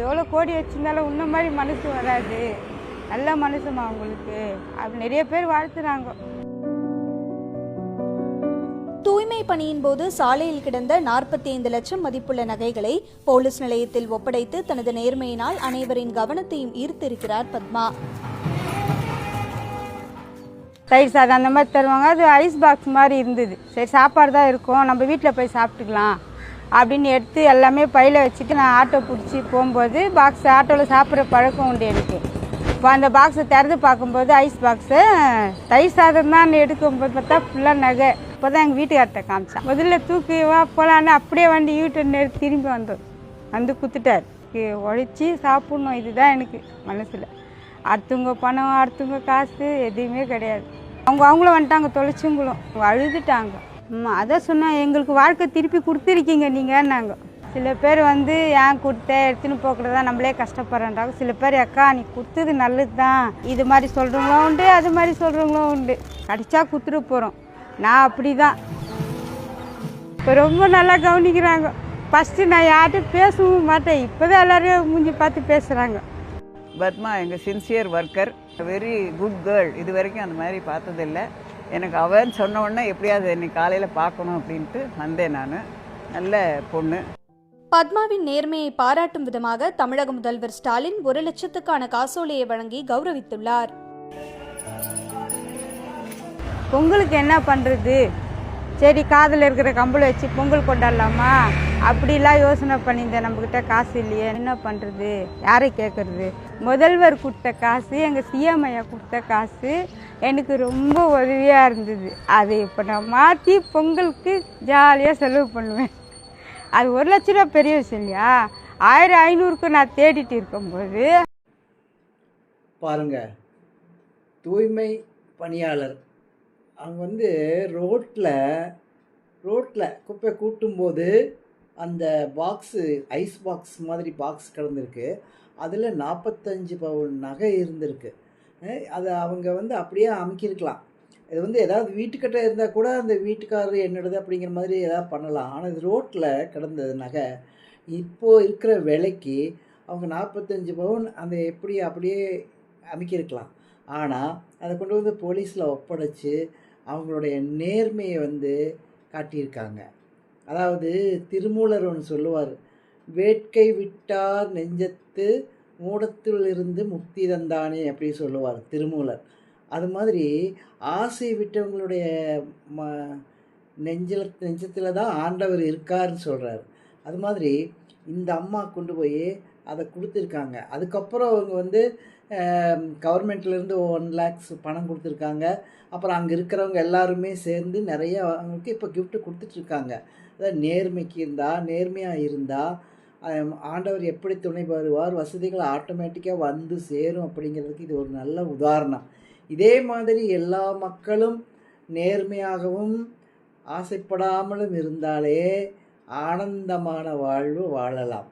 எவ்வளோ கோடி வச்சுருந்தாலும் உன்ன மாதிரி மனசு வராது, நல்ல மனசுமா அவங்களுக்கு அப்படி நிறைய பேர் வாழ்த்துறாங்க. தூய்மை பணியின் போது சாலையில் கிடந்த 45 லட்சம் மதிப்புள்ள நகைகளை போலீஸ் நிலையத்தில் ஒப்படைத்து தனது நேர்மையினால் அனைவரின் கவனத்தையும் ஈர்த்திருக்கிறார் பத்மா. தயிர் சாதம் அந்த மாதிரி தருவாங்க, அது ஐஸ் பாக்ஸ் மாதிரி இருந்தது. சரி சாப்பாடு தான் இருக்கும், நம்ம வீட்டில் போய் சாப்பிட்டுக்கலாம் அப்படின்னு எடுத்து எல்லாமே பையில் வச்சுட்டு நான் ஆட்டோ பிடிச்சி போகும்போது பாக்ஸ் ஆட்டோவில் சாப்பிட்ற பழக்கம் உண்டு எனக்கு. இப்போ அந்த பாக்ஸை திறந்து பார்க்கும்போது ஐஸ் பாக்ஸு தயிர் சாதம் தான் எடுக்கும்போது பார்த்தா ஃபுல்லாக நகை. இப்போ தான் எங்கள் வீட்டுக்கார்ட்ட காமிச்சான். முதல்ல தூக்கி வா போகலான்னு அப்படியே வண்டி யூட்டன் எடுத்து திரும்பி வந்து குத்துட்டார். உழைச்சி சாப்பிட்ணும், இதுதான் எனக்கு மனசில். அடுத்தவங்க பணம் அடுத்தவங்க காசு எதுவுமே கிடையாது. அவங்கள வந்துட்டாங்க, தொலைச்சவங்களும் அழுதுட்டாங்க. அதான் சொன்னால் எங்களுக்கு வாழ்க்கை திருப்பி கொடுத்துருக்கீங்க நீங்கன்னாங்க. சில பேர் வந்து ஏன் கொடுத்த எடுத்துன்னு போக்குறதா நம்மளே கஷ்டப்படுறாங்க. சில பேர் அக்கா நீ கொடுத்தது நல்லது தான், இது மாதிரி சொல்கிறவங்களும் உண்டு, அது மாதிரி சொல்கிறவங்களும் உண்டு. கடிச்சா கொடுத்துட்டு போகிறோம். நான் அப்படி தான். இப்போ ரொம்ப நல்லா கவனிக்கிறாங்க. ஃபஸ்ட்டு நான் யார்கிட்டும் பேசவும் மாட்டேன், இப்போ தான் எல்லோரும் மூஞ்சி பார்த்து பேசுகிறாங்க. பத்மா எங்கள் sincere worker, very good girl. இது வரைக்கும் அந்த மாதிரி பார்த்ததில்லை. எனக்கு அவன் சொன்ன உடனே எப்படியாவது இன்னைக்கு காலையில் பார்க்கணும் அப்படின்ட்டு வந்தேன். நான் நல்ல பொண்ணு. பத்மாவின் நேர்மையை பாராட்டும் விதமாக தமிழக முதல்வர் ஸ்டாலின் 1 லட்சத்துக்கான காசோலையை வழங்கி கௌரவித்துள்ளார். பொங்கலுக்கு என்ன பண்ணுறது, சரி காதில் இருக்கிற கம்பளை வச்சு பொங்கல் கொண்டாடலாமா அப்படிலாம் யோசனை பண்ணியிருந்தேன். நம்மக்கிட்ட காசு இல்லையே, என்ன பண்ணுறது, யாரை கேட்குறது. முதல்வர் கொடுத்த காசு, எங்கள் சிஎம் ஐயா கொடுத்த காசு எனக்கு ரொம்ப உதவியாக இருந்தது. அதை இப்போ நான் மாற்றி பொங்கலுக்கு ஜாலியாக செலவு பண்ணுவேன். அது 1 லட்ச ரூபா பெரிய விஷயம் இல்லையா, 1500க்கு நான் தேடிட்டு இருக்கும்போது. பாருங்க, தூய்மை பணியாளர் அவங்க வந்து ரோட்டில் குப்பை கூட்டும்போது அந்த பாக்ஸு ஐஸ் பாக்ஸ் மாதிரி பாக்ஸ் கிடந்திருக்கு. அதில் 45 பவுன் நகை இருந்திருக்கு. அதை அவங்க வந்து அப்படியே அமுக்கியிருக்கலாம். இது வந்து ஏதாவது வீட்டுக்கிட்ட இருந்தால் கூட அந்த வீட்டுக்காரர் என்னோடது அப்படிங்கிற மாதிரி ஏதாவது பண்ணலாம். ஆனால் இது ரோட்டில் கிடந்தது நகை. இப்போது இருக்கிற விலைக்கு அவங்க 45 பவுன் அந்த எப்படி அப்படியே அமுக்கியிருக்கலாம். ஆனால் அதை கொண்டு வந்து போலீஸில் ஒப்படைச்சு அவங்களுடைய நேர்மையை வந்து காட்டியிருக்காங்க. அதாவது திருமூலர் ஒன்று சொல்லுவார், வேட்கை விட்டார் நெஞ்சத்து மூடத்திலிருந்து முக்தி தந்தானே அப்படி சொல்லுவார் திருமூலர். அது மாதிரி ஆசை விட்டவங்களுடைய நெஞ்சத்தில் தான் ஆண்டவர் இருக்காருன்னு சொல்கிறார். அது மாதிரி இந்த அம்மா கொண்டு போய் அதை கொடுத்துருக்காங்க. அதுக்கப்புறம் அவங்க வந்து கவர்மெண்ட்லேருந்து 1 lakhs பணம் கொடுத்துருக்காங்க. அப்புறம் அங்கே இருக்கிறவங்க எல்லாருமே சேர்ந்து நிறைய அவங்களுக்கு இப்போ கிஃப்ட்டு கொடுத்துட்ருக்காங்க. அதாவது நேர்மையாக இருந்தால் ஆண்டவர் எப்படி துணை வருவார், வசதிகள் ஆட்டோமேட்டிக்காக வந்து சேரும் அப்படிங்கிறதுக்கு இது ஒரு நல்ல உதாரணம். இதே மாதிரி எல்லா மக்களும் நேர்மையாகவும் ஆசைப்படாமலும் இருந்தாலே ஆனந்தமான வாழ்வு வாழலாம்.